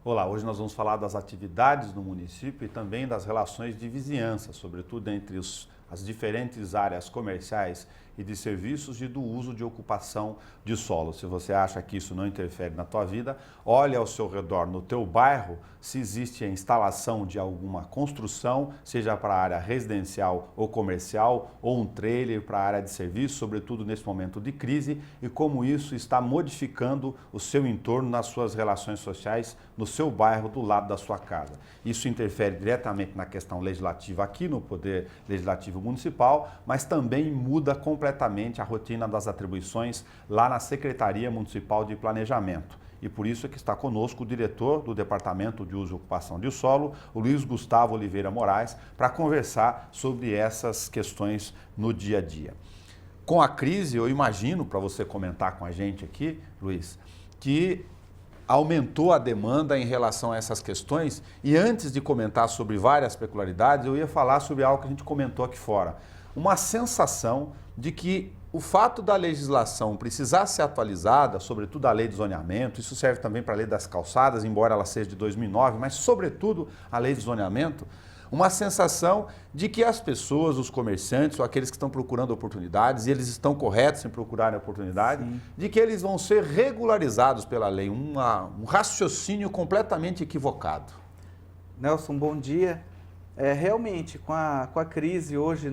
Olá, hoje nós vamos falar das atividades no município e também das relações de vizinhança, sobretudo entre as diferentes áreas comerciais e de serviços e do uso de ocupação de solo. Se você acha que isso não interfere na tua vida, olhe ao seu redor, no teu bairro, se existe a instalação de alguma construção, seja para a área residencial ou comercial, ou um trailer para a área de serviço, sobretudo nesse momento de crise, e como isso está modificando o seu entorno nas suas relações sociais, no seu bairro, do lado da sua casa. Isso interfere diretamente na questão legislativa aqui no Poder Legislativo Municipal, mas também muda completamente a rotina das atribuições lá na Secretaria Municipal de Planejamento. E por isso é que está conosco o diretor do Departamento de Uso e Ocupação de Solo, o Luiz Gustavo Oliveira Moraes, para conversar sobre essas questões no dia a dia. Com a crise, eu imagino, para você comentar com a gente aqui, Luiz, que aumentou a demanda em relação a essas questões, e antes de comentar sobre várias peculiaridades, eu ia falar sobre algo que a gente comentou aqui fora. Uma sensação de que o fato da legislação precisar ser atualizada, sobretudo a lei de zoneamento, isso serve também para a lei das calçadas, embora ela seja de 2009, mas sobretudo a lei de zoneamento, uma sensação de que as pessoas, os comerciantes ou aqueles que estão procurando oportunidades, e eles estão corretos em procurarem oportunidade, sim, de que eles vão ser regularizados pela lei, um raciocínio completamente equivocado. Nelson, bom dia. Realmente, com a crise hoje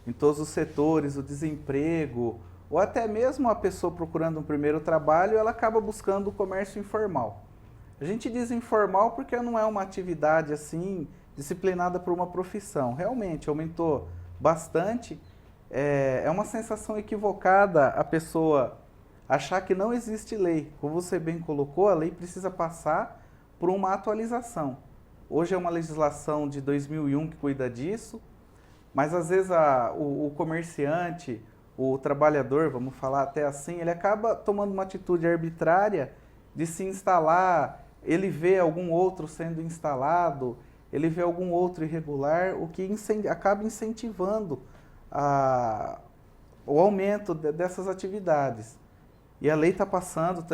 em todos os setores, o desemprego, ou até mesmo a pessoa procurando um primeiro trabalho, ela acaba buscando o comércio informal. A gente diz informal porque não é uma atividade assim disciplinada por uma profissão. Realmente aumentou bastante. É uma sensação equivocada a pessoa achar que não existe lei. Como você bem colocou, a lei precisa passar por uma atualização. Hoje é uma legislação de 2001 que cuida disso, mas às vezes o comerciante, o trabalhador, vamos falar até assim, ele acaba tomando uma atitude arbitrária de se instalar, ele vê algum outro sendo instalado, ele vê algum outro irregular, o que acaba incentivando o aumento dessas atividades. E a lei está passando,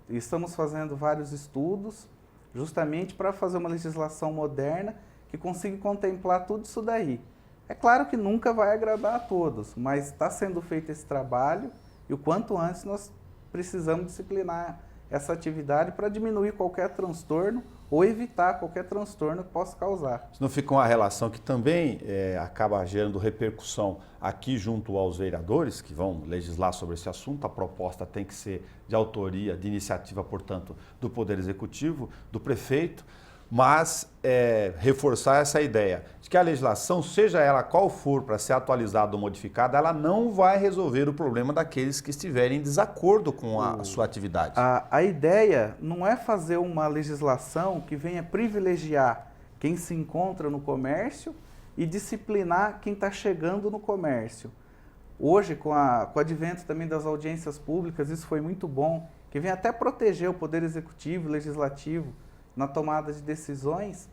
estamos fazendo vários estudos, justamente para fazer uma legislação moderna que consiga contemplar tudo isso daí. É claro que nunca vai agradar a todos, mas está sendo feito esse trabalho e o quanto antes nós precisamos disciplinar essa atividade para diminuir qualquer transtorno ou evitar qualquer transtorno que possa causar. Isso não fica uma relação que também acaba gerando repercussão aqui junto aos vereadores que vão legislar sobre esse assunto. A proposta tem que ser de autoria, de iniciativa, portanto, do Poder Executivo, do prefeito, mas reforçar essa ideia de que a legislação, seja ela qual for para ser atualizada ou modificada, ela não vai resolver o problema daqueles que estiverem em desacordo com a sua atividade. A ideia não é fazer uma legislação que venha privilegiar quem se encontra no comércio e disciplinar quem está chegando no comércio. Hoje, com o advento também das audiências públicas, isso foi muito bom, que vem até proteger o Poder Executivo e Legislativo na tomada de decisões,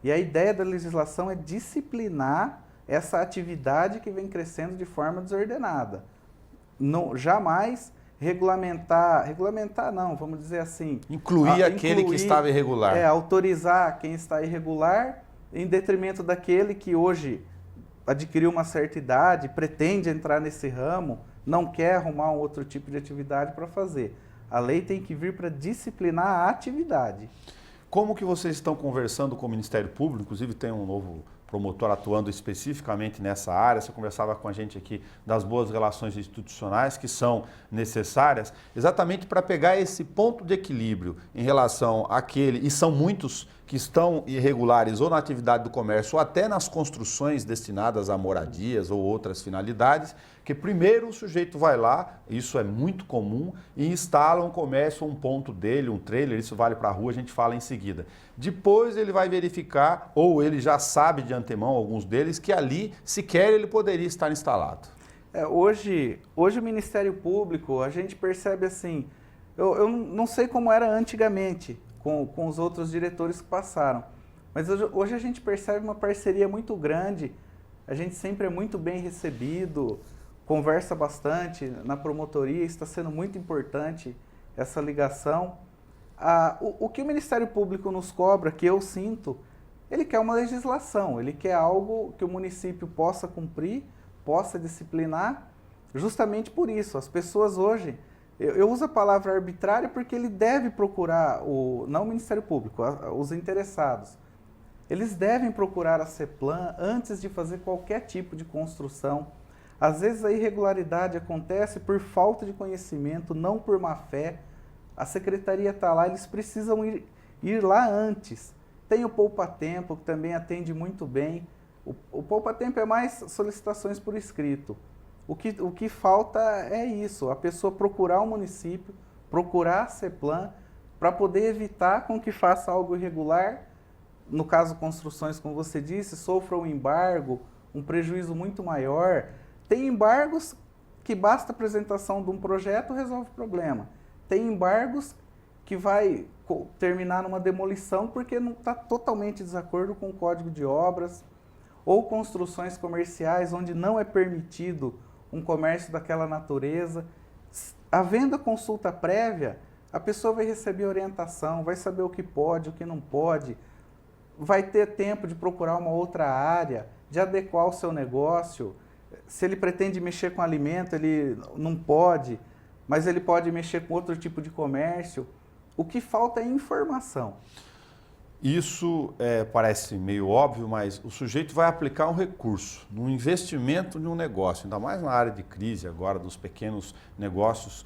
e a ideia da legislação é disciplinar essa atividade que vem crescendo de forma desordenada. Não, jamais regulamentar não, vamos dizer assim... Incluir aquele que estava irregular. Autorizar quem está irregular em detrimento daquele que hoje adquiriu uma certa idade, pretende entrar nesse ramo, não quer arrumar um outro tipo de atividade para fazer. A lei tem que vir para disciplinar a atividade. Como que vocês estão conversando com o Ministério Público? Inclusive tem um novo promotor atuando especificamente nessa área. Você conversava com a gente aqui das boas relações institucionais que são necessárias, exatamente para pegar esse ponto de equilíbrio em relação àquele, e são muitos que estão irregulares ou na atividade do comércio ou até nas construções destinadas a moradias ou outras finalidades, que primeiro o sujeito vai lá, isso é muito comum, e instala um comércio, um ponto dele, um trailer, isso vale para a rua, a gente fala em seguida. Depois ele vai verificar, ou ele já sabe de antemão, alguns deles, que ali sequer ele poderia estar instalado. Hoje o Ministério Público, a gente percebe assim, eu não sei como era antigamente, com os outros diretores que passaram, mas hoje a gente percebe uma parceria muito grande, a gente sempre é muito bem recebido, conversa bastante na promotoria, está sendo muito importante essa ligação. O que o Ministério Público nos cobra, que eu sinto, ele quer uma legislação, ele quer algo que o município possa cumprir, possa disciplinar, justamente por isso. As pessoas hoje, eu uso a palavra arbitrária porque ele deve procurar, não o Ministério Público, os interessados, eles devem procurar a CEPLAN antes de fazer qualquer tipo de construção. Às vezes a irregularidade acontece por falta de conhecimento, não por má fé. A secretaria está lá, eles precisam ir lá antes. Tem o Poupa Tempo, que também atende muito bem. O Poupa Tempo é mais solicitações por escrito. O que falta é isso, a pessoa procurar o município, procurar a CEPLAN, para poder evitar com que faça algo irregular. No caso, construções, como você disse, sofra um embargo, um prejuízo muito maior. Tem embargos que basta a apresentação de um projeto resolve o problema. Tem embargos que vai terminar numa demolição porque não está totalmente em desacordo com o Código de Obras, ou construções comerciais onde não é permitido um comércio daquela natureza. Havendo a consulta prévia, a pessoa vai receber orientação, vai saber o que pode, o que não pode, vai ter tempo de procurar uma outra área, de adequar o seu negócio. Se ele pretende mexer com alimento, ele não pode, mas ele pode mexer com outro tipo de comércio. O que falta é informação. Isso parece meio óbvio, mas o sujeito vai aplicar um recurso no investimento de um negócio, ainda mais na área de crise agora, dos pequenos negócios,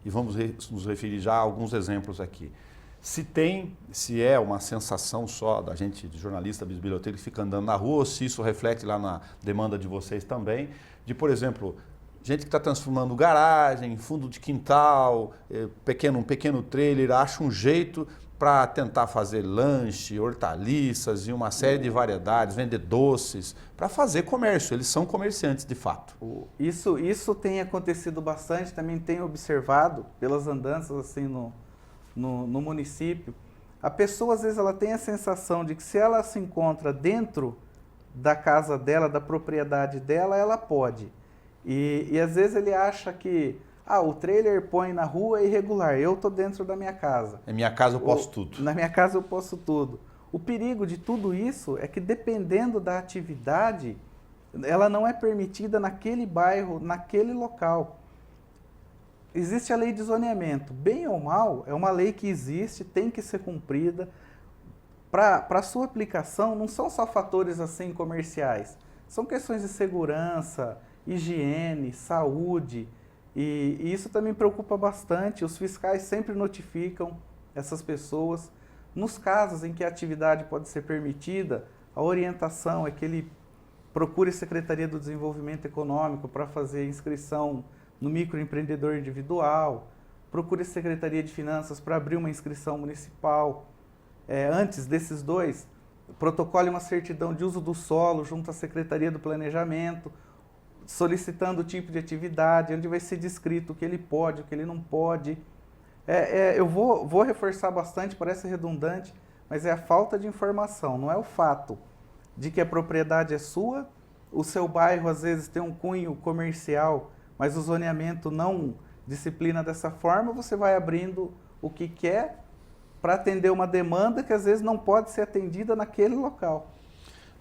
e vamos nos referir já a alguns exemplos aqui. Se é uma sensação só da gente, de jornalista, bisbilhoteiro, que fica andando na rua, ou se isso reflete lá na demanda de vocês também, de, por exemplo, gente que está transformando garagem, fundo de quintal, um pequeno trailer, acha um jeito para tentar fazer lanche, hortaliças e uma série de variedades, vender doces, para fazer comércio. Eles são comerciantes de fato. Isso tem acontecido bastante, também tenho observado pelas andanças assim no município. A pessoa, às vezes, ela tem a sensação de que se ela se encontra dentro da casa dela, da propriedade dela, ela pode. E às vezes ele acha que o trailer põe na rua é irregular, eu estou dentro da minha casa. Na minha casa eu posso tudo. Na minha casa eu posso tudo. O perigo de tudo isso é que, dependendo da atividade, ela não é permitida naquele bairro, naquele local. Existe a lei de zoneamento. Bem ou mal, é uma lei que existe, tem que ser cumprida. Para sua aplicação, não são só fatores assim comerciais. São questões de segurança, higiene, saúde. E isso também preocupa bastante. Os fiscais sempre notificam essas pessoas. Nos casos em que a atividade pode ser permitida, a orientação é que ele procure a Secretaria do Desenvolvimento Econômico para fazer inscrição no microempreendedor individual, procure a Secretaria de Finanças para abrir uma inscrição municipal. Antes desses dois, protocole uma certidão de uso do solo junto à Secretaria do Planejamento, solicitando o tipo de atividade, onde vai ser descrito o que ele pode, o que ele não pode. Eu vou reforçar bastante, parece redundante, mas é a falta de informação, não é o fato de que a propriedade é sua, o seu bairro às vezes tem um cunho comercial, mas o zoneamento não disciplina dessa forma, você vai abrindo o que quer para atender uma demanda que às vezes não pode ser atendida naquele local.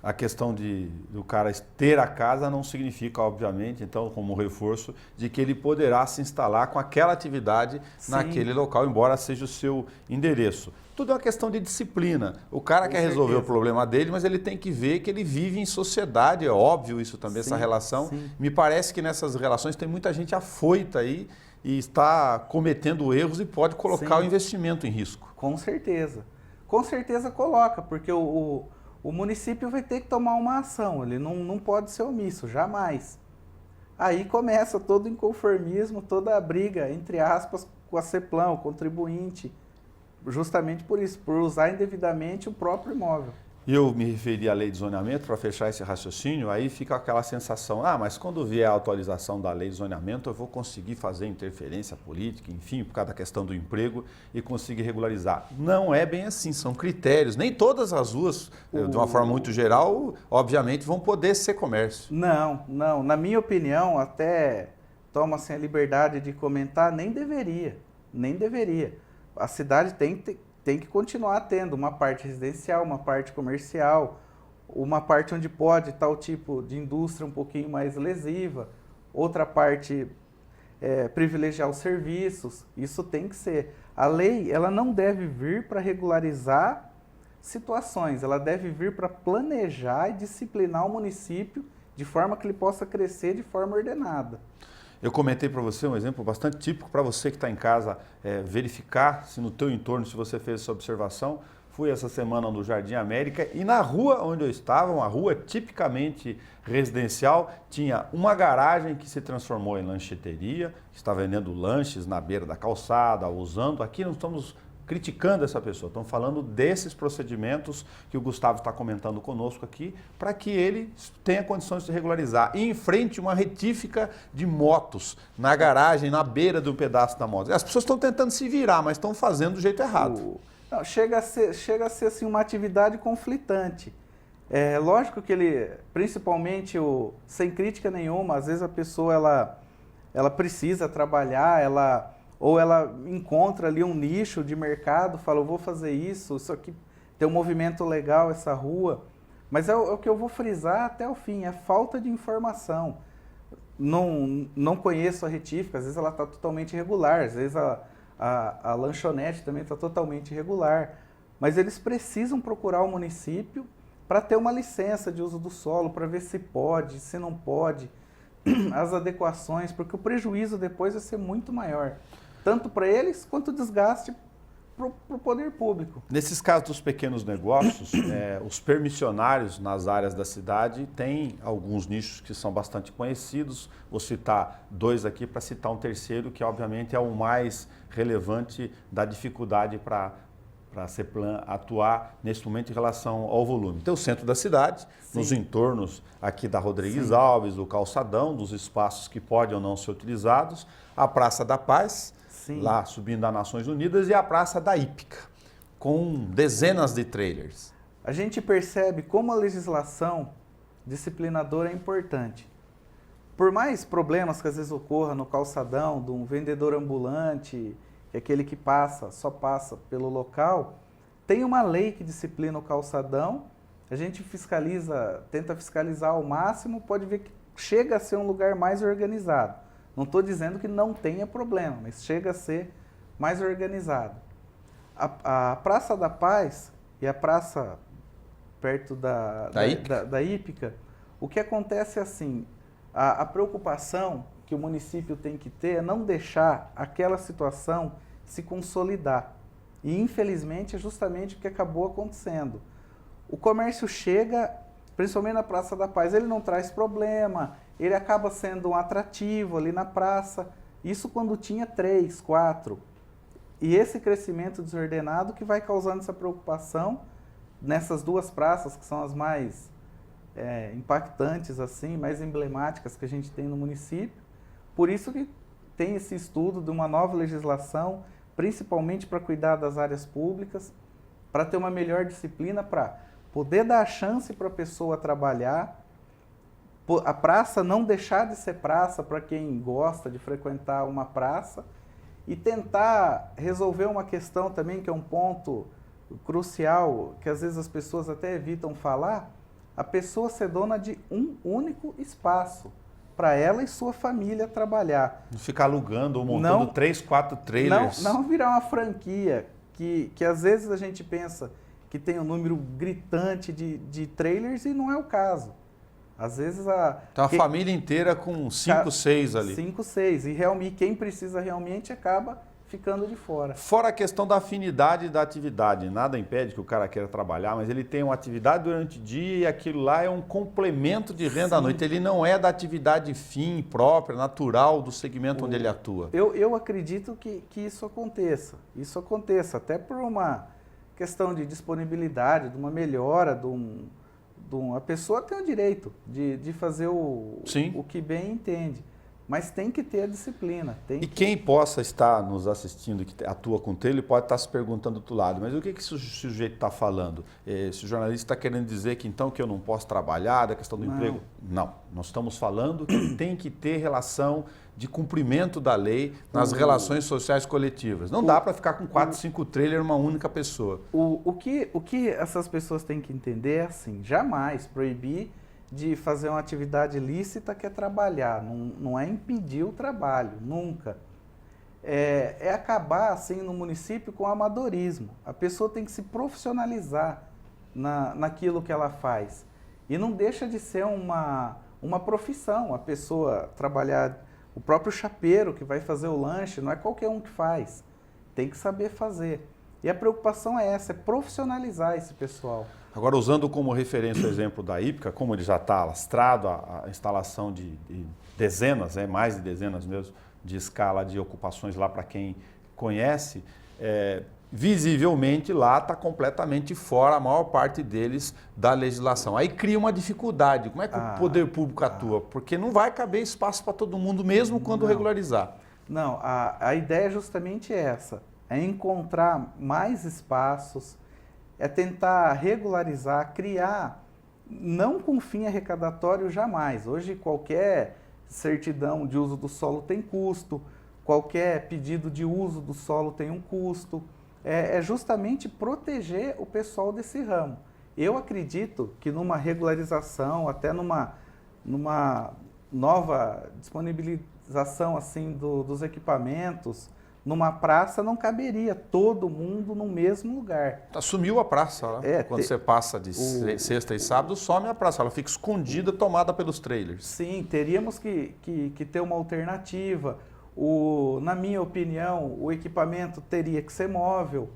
A questão do cara ter a casa não significa, obviamente, então, como reforço, de que ele poderá se instalar com aquela atividade naquele local, embora seja o seu endereço. Tudo é uma questão de disciplina. O cara quer resolver o problema dele, mas ele tem que ver que ele vive em sociedade, é óbvio isso também, essa relação. Me parece que nessas relações tem muita gente afoita aí e está cometendo erros e pode colocar o investimento em risco. Com certeza. Com certeza coloca, porque o município vai ter que tomar uma ação, ele não pode ser omisso, jamais. Aí começa todo o inconformismo, toda a briga, entre aspas, com a CEPLAN, o contribuinte, justamente por isso, por usar indevidamente o próprio imóvel. Eu me referi à lei de zoneamento, para fechar esse raciocínio, aí fica aquela sensação, mas quando vier a atualização da lei de zoneamento, eu vou conseguir fazer interferência política, enfim, por causa da questão do emprego, e conseguir regularizar. Não é bem assim, são critérios. Nem todas as ruas, de uma forma muito geral, obviamente, vão poder ser comércio. Não. Na minha opinião, até toma-se a liberdade de comentar, nem deveria. a cidade tem que continuar tendo uma parte residencial, uma parte comercial, uma parte onde pode tal tipo de indústria um pouquinho mais lesiva, outra parte privilegiar os serviços. Isso tem que ser. A lei, ela não deve vir para regularizar situações, ela deve vir para planejar e disciplinar o município de forma que ele possa crescer de forma ordenada. Eu comentei para você um exemplo bastante típico para você que está em casa verificar se no teu entorno, se você fez essa observação. Fui essa semana no Jardim América e na rua onde eu estava, uma rua tipicamente residencial, tinha uma garagem que se transformou em lancheteria, que está vendendo lanches na beira da calçada, usando. Aqui não estamos criticando essa pessoa, estamos falando desses procedimentos que o Gustavo está comentando conosco aqui, para que ele tenha condições de regularizar. E em frente uma retífica de motos na garagem, na beira de um pedaço da moto. As pessoas estão tentando se virar, mas estão fazendo do jeito errado. Não, chega a ser assim, uma atividade conflitante. É lógico que ele, principalmente sem crítica nenhuma, às vezes a pessoa ela precisa trabalhar, ou ela encontra ali um nicho de mercado, fala, eu vou fazer isso aqui tem um movimento legal, essa rua. Mas é o que eu vou frisar até o fim, é falta de informação. Não conheço a retífica, às vezes ela está totalmente irregular, às vezes a lanchonete também está totalmente irregular. Mas eles precisam procurar o município para ter uma licença de uso do solo, para ver se pode, se não pode, as adequações, porque o prejuízo depois vai ser muito maior, tanto para eles quanto o desgaste para o poder público. Nesses casos dos pequenos negócios, os permissionários nas áreas da cidade têm alguns nichos que são bastante conhecidos. Vou citar dois aqui para citar um terceiro, que obviamente é o mais relevante da dificuldade para a CEPLAN atuar nesse momento em relação ao volume. Tem o centro da cidade, sim, nos entornos aqui da Rodrigues, sim, Alves, do Calçadão, dos espaços que podem ou não ser utilizados, a Praça da Paz, sim, lá subindo a Nações Unidas, e a Praça da Hípica, com dezenas de trailers. A gente percebe como a legislação disciplinadora é importante. Por mais problemas que às vezes ocorram no calçadão, de um vendedor ambulante, que é aquele que só passa pelo local, tem uma lei que disciplina o calçadão, a gente tenta fiscalizar ao máximo, pode ver que chega a ser um lugar mais organizado. Não estou dizendo que não tenha problema, mas chega a ser mais organizado. A Praça da Paz e a praça perto da Hípica, o que acontece é assim, a preocupação que o município tem que ter é não deixar aquela situação se consolidar. E, infelizmente, é justamente o que acabou acontecendo. O comércio chega, principalmente na Praça da Paz, ele não traz problema, ele acaba sendo um atrativo ali na praça. Isso quando tinha 3, 4. E esse crescimento desordenado que vai causando essa preocupação nessas duas praças, que são as mais impactantes, assim, mais emblemáticas que a gente tem no município. Por isso que tem esse estudo de uma nova legislação, principalmente para cuidar das áreas públicas, para ter uma melhor disciplina, para poder dar a chance para a pessoa trabalhar, a praça não deixar de ser praça para quem gosta de frequentar uma praça, e tentar resolver uma questão também, que é um ponto crucial, que às vezes as pessoas até evitam falar, a pessoa ser dona de um único espaço, para ela e sua família trabalhar. Não ficar alugando ou montando 3, 4 trailers. Não virar uma franquia, que às vezes a gente pensa que tem um número gritante de trailers e não é o caso. Às vezes Então a família inteira com 5, 6 ali. 5, 6. E quem precisa realmente acaba ficando de fora. Fora a questão da afinidade da atividade. Nada impede que o cara queira trabalhar, mas ele tem uma atividade durante o dia e aquilo lá é um complemento de renda, sim, à noite. Ele não é da atividade fim, própria, natural do segmento onde ele atua. Eu acredito que isso aconteça. Isso aconteça, até por uma questão de disponibilidade, de uma melhora, a pessoa tem o direito de fazer o que bem entende. mas tem que ter a disciplina. E quem possa estar nos assistindo, que atua com trailer, pode estar se perguntando do outro lado, mas o que esse sujeito está falando? Esse jornalista está querendo dizer que então que eu não posso trabalhar, da questão do emprego? Não, nós estamos falando que tem que ter relação de cumprimento da lei nas relações sociais coletivas. Não dá para ficar com 4, 5 trailers uma única pessoa. O que essas pessoas têm que entender é assim, jamais proibir de fazer uma atividade lícita que é trabalhar, não é impedir o trabalho, nunca. É acabar assim no município com o amadorismo. A pessoa tem que se profissionalizar naquilo que ela faz. E não deixa de ser uma profissão, a pessoa trabalhar, o próprio chapeiro que vai fazer o lanche, não é qualquer um que faz, tem que saber fazer. E a preocupação é essa, é profissionalizar esse pessoal. Agora, usando como referência o exemplo da Ípica, como ele já está alastrado, a instalação de dezenas, mais de dezenas mesmo, de escala de ocupações lá para quem conhece, visivelmente lá está completamente fora, a maior parte deles, da legislação. Aí cria uma dificuldade. Como é que o poder público atua? Porque não vai caber espaço para todo mundo, mesmo quando regularizar. Não, a ideia é justamente essa, é encontrar mais espaços, é tentar regularizar, criar, não com fim arrecadatório jamais. Hoje qualquer certidão de uso do solo tem custo, qualquer pedido de uso do solo tem um custo. É justamente proteger o pessoal desse ramo. Eu acredito que numa regularização, até numa nova disponibilização assim dos equipamentos, numa praça não caberia todo mundo no mesmo lugar. Sumiu a praça lá. Quando você passa de sexta e sábado, some a praça. Ela fica escondida, tomada pelos trailers. Sim, teríamos que ter uma alternativa. Na minha opinião, o equipamento teria que ser móvel.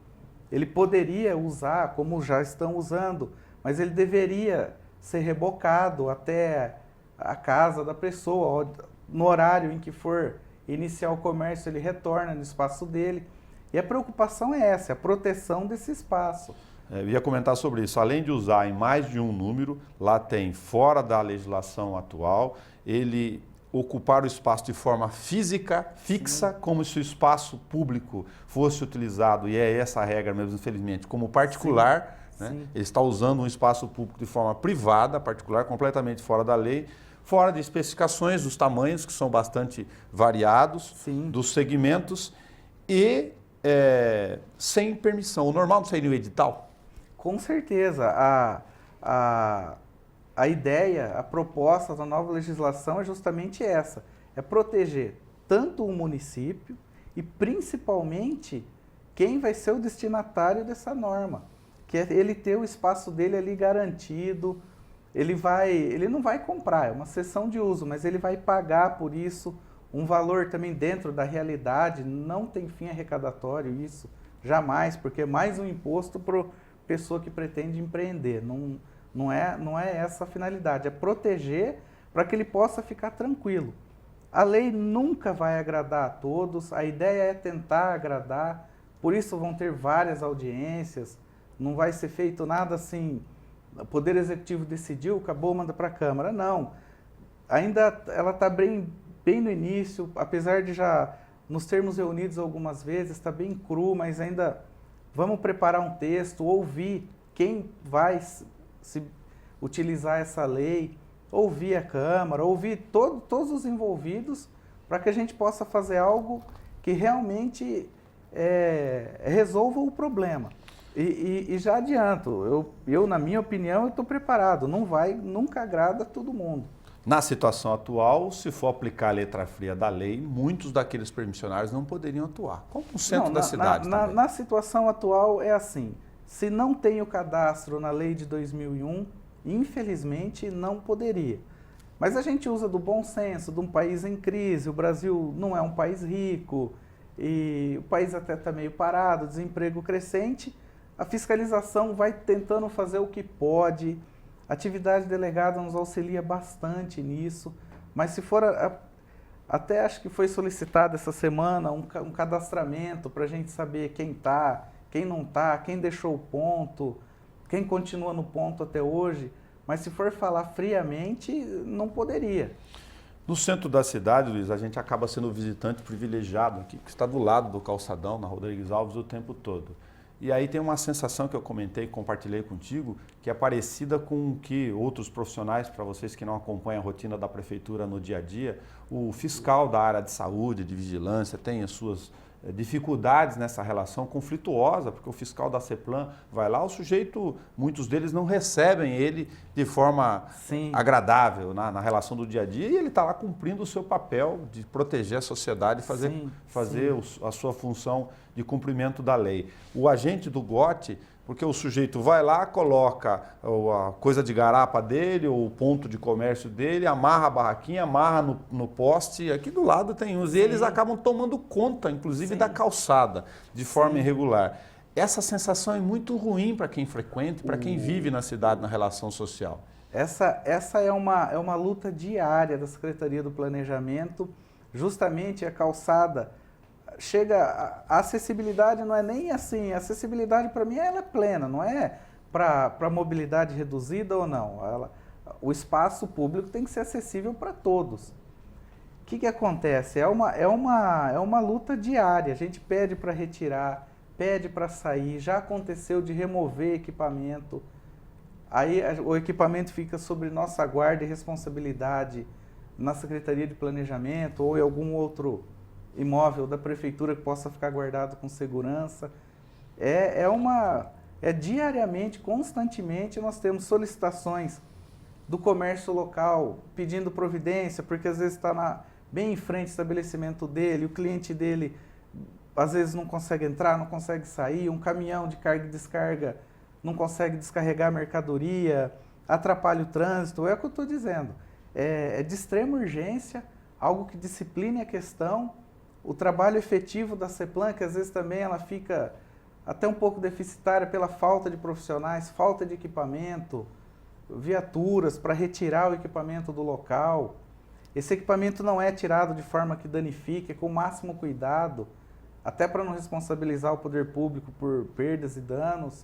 Ele poderia usar, como já estão usando, mas ele deveria ser rebocado até a casa da pessoa. No horário em que for iniciar o comércio, ele retorna no espaço dele. E a preocupação é essa, a proteção desse espaço. Eu ia comentar sobre isso. Além de usar em mais de um número, lá tem, fora da legislação atual, ele ocupar o espaço de forma física, fixa, como se o espaço público fosse utilizado, e é essa a regra mesmo, infelizmente, como particular. Né? Ele está usando um espaço público de forma privada, particular, completamente fora da lei, fora de especificações dos tamanhos, que são bastante variados, dos segmentos, e sem permissão. O normal não seria o edital? Com certeza. A ideia, a proposta da nova legislação é justamente essa, é proteger tanto o município e principalmente quem vai ser o destinatário dessa norma, que é ele ter o espaço dele ali garantido. Ele não vai comprar, é uma cessão de uso, mas ele vai pagar por isso um valor também dentro da realidade, não tem fim arrecadatório isso, jamais, porque é mais um imposto para a pessoa que pretende empreender, não é essa a finalidade, é proteger para que ele possa ficar tranquilo. A lei nunca vai agradar a todos, a ideia é tentar agradar, por isso vão ter várias audiências, não vai ser feito nada assim, o Poder Executivo decidiu, acabou, manda para a Câmara. Não, ainda ela está bem no início, apesar de já nos termos reunidos algumas vezes, está bem cru, mas ainda vamos preparar um texto, ouvir quem vai se utilizar essa lei, ouvir a Câmara, ouvir todos os envolvidos, para que a gente possa fazer algo que realmente resolva o problema. E já adianto, eu na minha opinião, eu estou preparado, nunca agrada todo mundo. Na situação atual, se for aplicar a letra fria da lei, muitos daqueles permissionários não poderiam atuar, como no centro da cidade também. Na situação atual é assim, se não tem o cadastro na lei de 2001, infelizmente não poderia. Mas a gente usa do bom senso, de um país em crise, o Brasil não é um país rico, e o país até está meio parado, desemprego crescente, a fiscalização vai tentando fazer o que pode, a atividade delegada nos auxilia bastante nisso, mas se for, até acho que foi solicitado essa semana um cadastramento para a gente saber quem está, quem não está, quem deixou o ponto, quem continua no ponto até hoje, mas se for falar friamente, não poderia. No centro da cidade, Luiz, a gente acaba sendo o visitante privilegiado aqui, que está do lado do calçadão, na Rodrigues Alves, o tempo todo. E aí tem uma sensação que eu comentei, compartilhei contigo, que é parecida com o que outros profissionais, para vocês que não acompanham a rotina da prefeitura no dia a dia, o fiscal da área de saúde, de vigilância, tem as suas dificuldades nessa relação conflituosa, porque o fiscal da CEPLAN vai lá, o sujeito, muitos deles não recebem ele de forma agradável na relação do dia a dia, e ele está lá cumprindo o seu papel de proteger a sociedade e fazer a sua função de cumprimento da lei. O agente do GOT, porque o sujeito vai lá, coloca a coisa de garapa dele, ou o ponto de comércio dele, amarra a barraquinha, amarra no poste, aqui do lado tem uns, e eles acabam tomando conta, inclusive, da calçada, de forma irregular. Essa sensação é muito ruim para quem frequenta, para quem vive na cidade, na relação social. Essa é uma luta diária da Secretaria do Planejamento, justamente a calçada. A acessibilidade não é nem assim, a acessibilidade para mim ela é plena, não é para mobilidade reduzida ou não. O espaço público tem que ser acessível para todos. O que acontece? É uma luta diária, a gente pede para retirar, pede para sair, já aconteceu de remover equipamento, aí o equipamento fica sobre nossa guarda e responsabilidade na Secretaria de Planejamento ou em algum outro imóvel da prefeitura que possa ficar guardado com segurança. Diariamente, constantemente, nós temos solicitações do comércio local pedindo providência, porque às vezes está bem em frente ao estabelecimento dele, o cliente dele às vezes não consegue entrar, não consegue sair, um caminhão de carga e descarga não consegue descarregar a mercadoria, atrapalha o trânsito, é o que eu estou dizendo. É de extrema urgência, algo que discipline a questão. O trabalho efetivo da CEPLAN, que às vezes também ela fica até um pouco deficitária pela falta de profissionais, falta de equipamento, viaturas para retirar o equipamento do local. Esse equipamento não é tirado de forma que danifique, é com o máximo cuidado, até para não responsabilizar o poder público por perdas e danos.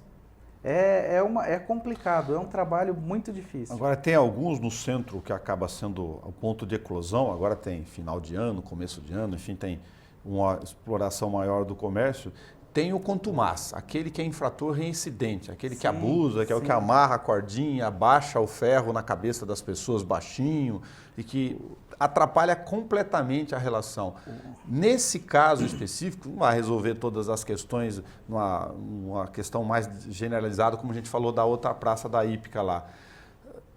É complicado, é um trabalho muito difícil. Agora, tem alguns no centro que acaba sendo o ponto de eclosão, agora tem final de ano, começo de ano, enfim, tem uma exploração maior do comércio. Tem o contumaz, aquele que é infrator reincidente, aquele que abusa, que é o que amarra a cordinha, abaixa o ferro na cabeça das pessoas baixinho e que atrapalha completamente a relação. Nesse caso específico, não vai resolver todas as questões, uma questão mais generalizada, como a gente falou da outra praça da Hípica lá.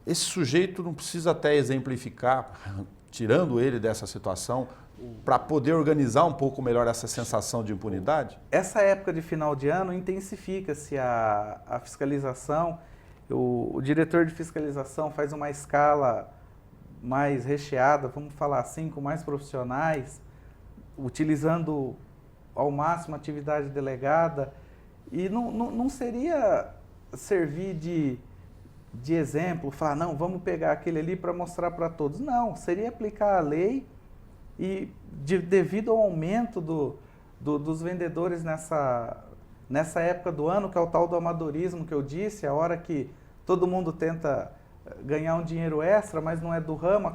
Esse sujeito não precisa até exemplificar, tirando ele dessa situação, para poder organizar um pouco melhor essa sensação de impunidade? Essa época de final de ano intensifica-se a fiscalização, o diretor de fiscalização faz uma escala mais recheada, vamos falar assim, com mais profissionais, utilizando ao máximo a atividade delegada, e não seria servir de exemplo, falar, não, vamos pegar aquele ali para mostrar para todos. Não, seria aplicar a lei e devido ao aumento dos vendedores nessa época do ano, que é o tal do amadorismo que eu disse, a hora que todo mundo tenta ganhar um dinheiro extra, mas não é do ramo,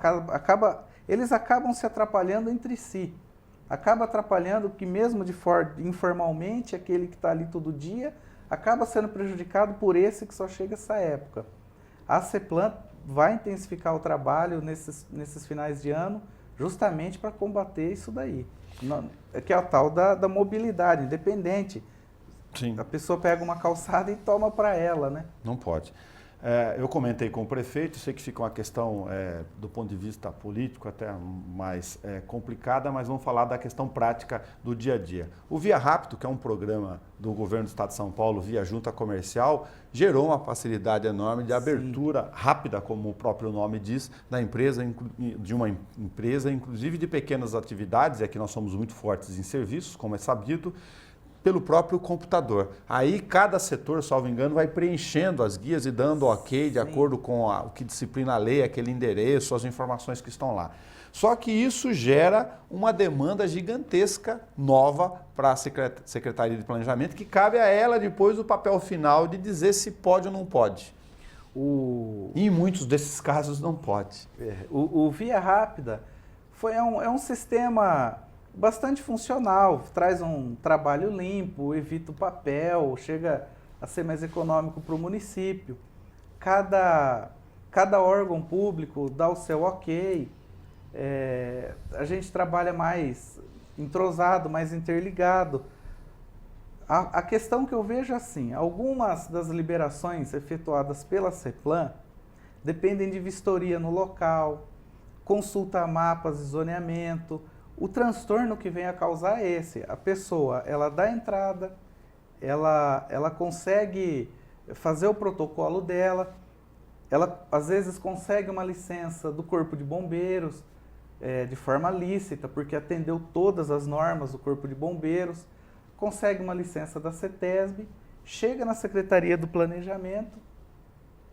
eles acabam se atrapalhando entre si. Acaba atrapalhando que mesmo informalmente, aquele que está ali todo dia, acaba sendo prejudicado por esse que só chega essa época. A CEPLAN vai intensificar o trabalho nesses finais de ano, justamente para combater isso daí, que é o tal da mobilidade independente. Sim. A pessoa pega uma calçada e toma para ela, né? Não pode. Eu comentei com o prefeito, sei que fica uma questão do ponto de vista político até mais complicada, mas vamos falar da questão prática do dia a dia. O Via Rápido, que é um programa do governo do Estado de São Paulo, via junta comercial, gerou uma facilidade enorme de abertura rápida, como o próprio nome diz, da empresa, de uma empresa, inclusive de pequenas atividades, e aqui nós somos muito fortes em serviços, como é sabido, pelo próprio computador. Aí cada setor, salvo engano, vai preenchendo as guias e dando ok de acordo com o que disciplina a lei, aquele endereço, as informações que estão lá. Só que isso gera uma demanda gigantesca nova para a Secretaria de Planejamento, que cabe a ela depois o papel final de dizer se pode ou não pode. E em muitos desses casos não pode. O Via Rápida, É um sistema bastante funcional, traz um trabalho limpo, evita o papel, chega a ser mais econômico para o município. Cada órgão público dá o seu ok, a gente trabalha mais entrosado, mais interligado. A questão que eu vejo é assim, algumas das liberações efetuadas pela CEPLAN dependem de vistoria no local, consulta a mapas de zoneamento. O transtorno que vem a causar é esse. A pessoa, ela dá entrada, ela consegue fazer o protocolo dela, ela às vezes consegue uma licença do Corpo de Bombeiros de forma lícita, porque atendeu todas as normas do Corpo de Bombeiros, consegue uma licença da CETESB, chega na Secretaria do Planejamento,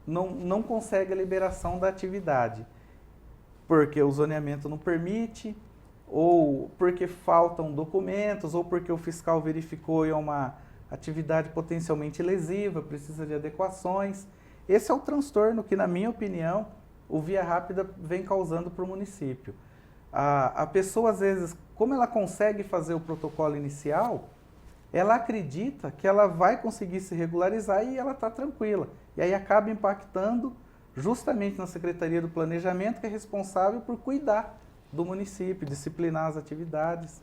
não consegue a liberação da atividade, porque o zoneamento não permite, ou porque faltam documentos, ou porque o fiscal verificou e é uma atividade potencialmente lesiva, precisa de adequações. Esse é o transtorno que, na minha opinião, o Via Rápida vem causando para o município. A pessoa, às vezes, como ela consegue fazer o protocolo inicial, ela acredita que ela vai conseguir se regularizar e ela está tranquila. E aí acaba impactando justamente na Secretaria do Planejamento, que é responsável por cuidar do município, disciplinar as atividades.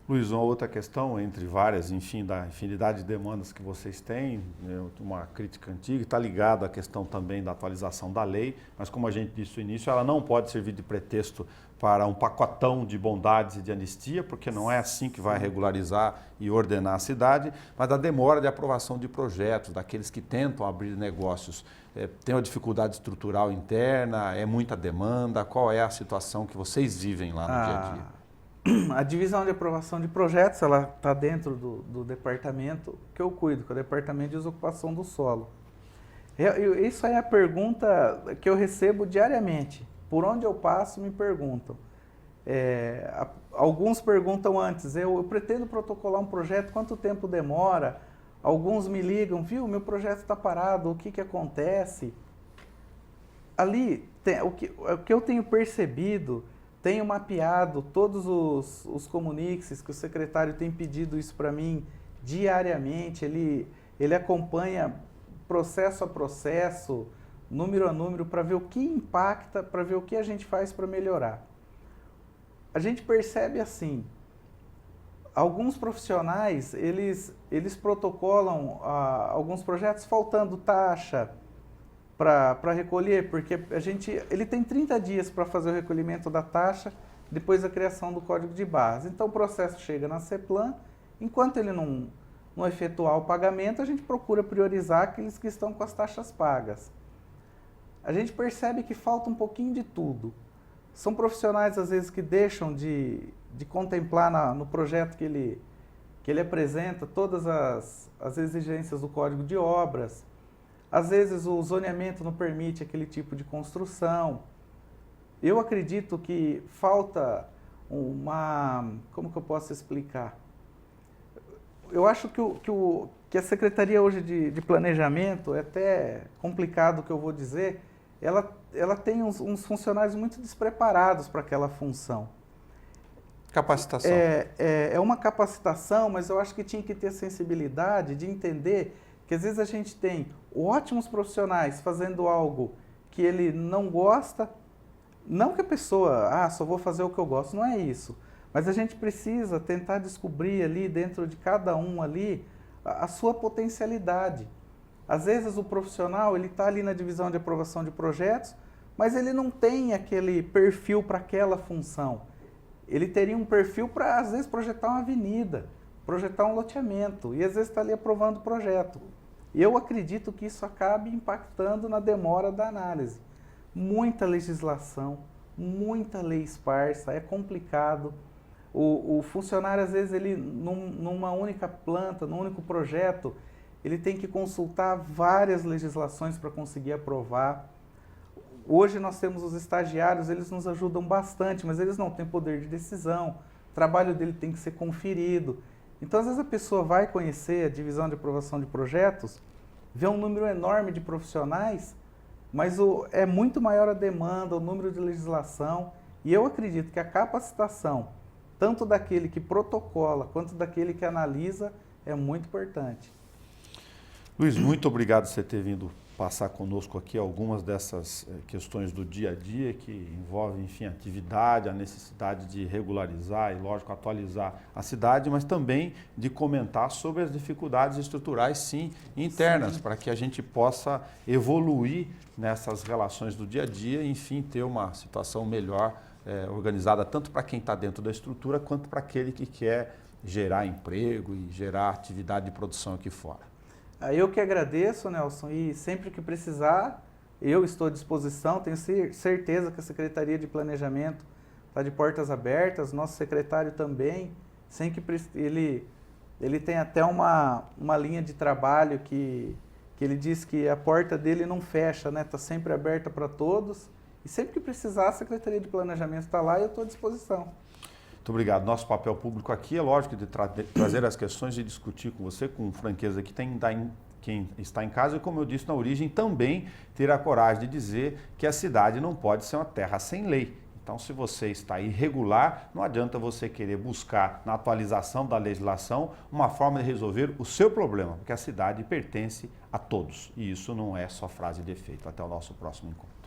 Luiz, uma outra questão, entre várias, enfim, da infinidade de demandas que vocês têm, uma crítica antiga, está ligada à questão também da atualização da lei, mas como a gente disse no início, ela não pode servir de pretexto para um pacotão de bondades e de anistia, porque não é assim que vai regularizar e ordenar a cidade, mas da demora de aprovação de projetos, daqueles que tentam abrir negócios. Tem uma dificuldade estrutural interna, é muita demanda, qual é a situação que vocês vivem lá no dia a dia? A divisão de aprovação de projetos, ela está dentro do departamento que eu cuido, que é o Departamento de Desocupação do Solo. Isso aí é a pergunta que eu recebo diariamente. Por onde eu passo, me perguntam. Alguns perguntam antes, eu pretendo protocolar um projeto, quanto tempo demora? Alguns me ligam, viu, meu projeto está parado, o que acontece? Ali, o que eu tenho percebido, tenho mapeado todos os comuniques que o secretário tem pedido isso para mim diariamente, ele acompanha processo a processo, número a número, para ver o que impacta, para ver o que a gente faz para melhorar. A gente percebe assim, alguns profissionais, eles protocolam alguns projetos faltando taxa para recolher, porque ele tem 30 dias para fazer o recolhimento da taxa depois da criação do código de barras. Então o processo chega na CEPLAN, enquanto ele não efetuar o pagamento, a gente procura priorizar aqueles que estão com as taxas pagas. A gente percebe que falta um pouquinho de tudo. São profissionais, às vezes, que deixam de contemplar no projeto que ele apresenta todas as exigências do Código de Obras. Às vezes, o zoneamento não permite aquele tipo de construção. Eu acredito que falta como que eu posso explicar? Eu acho que a Secretaria hoje de Planejamento, é até complicado o que eu vou dizer, ela tem uns funcionários muito despreparados para aquela função. Capacitação. É uma capacitação, mas eu acho que tinha que ter sensibilidade de entender que às vezes a gente tem ótimos profissionais fazendo algo que ele não gosta, não que a pessoa, só vou fazer o que eu gosto, não é isso. Mas a gente precisa tentar descobrir ali, dentro de cada um ali, a sua potencialidade. Às vezes o profissional, ele está ali na divisão de aprovação de projetos, mas ele não tem aquele perfil para aquela função. Ele teria um perfil para, às vezes, projetar uma avenida, projetar um loteamento, e às vezes está ali aprovando o projeto. E eu acredito que isso acabe impactando na demora da análise. Muita legislação, muita lei esparsa, é complicado. O funcionário, às vezes, ele numa única planta, num único projeto, ele tem que consultar várias legislações para conseguir aprovar. Hoje nós temos os estagiários, eles nos ajudam bastante, mas eles não têm poder de decisão, o trabalho dele tem que ser conferido. Então, às vezes a pessoa vai conhecer a divisão de aprovação de projetos, vê um número enorme de profissionais, mas é muito maior a demanda, o número de legislação, E eu acredito que a capacitação, tanto daquele que protocola quanto daquele que analisa, é muito importante. Luiz, muito obrigado por você ter vindo passar conosco aqui algumas dessas questões do dia a dia que envolvem, enfim, a atividade, a necessidade de regularizar e, lógico, atualizar a cidade, mas também de comentar sobre as dificuldades estruturais, sim, internas, para que a gente possa evoluir nessas relações do dia a dia e, enfim, ter uma situação melhor organizada, tanto para quem está dentro da estrutura, quanto para aquele que quer gerar emprego e gerar atividade de produção aqui fora. Eu que agradeço, Nelson, e sempre que precisar, eu estou à disposição. Tenho certeza que a Secretaria de Planejamento está de portas abertas, nosso secretário também, sem que ele tem até uma linha de trabalho que ele diz que a porta dele não fecha, né? Está sempre aberta para todos, e sempre que precisar, a Secretaria de Planejamento está lá e eu estou à disposição. Muito obrigado. Nosso papel público aqui é, lógico, de trazer as questões e discutir com você com franqueza que quem está em casa e, como eu disse na origem, também ter a coragem de dizer que a cidade não pode ser uma terra sem lei. Então, se você está irregular, não adianta você querer buscar na atualização da legislação uma forma de resolver o seu problema, porque a cidade pertence a todos. E isso não é só frase de efeito. Até o nosso próximo encontro.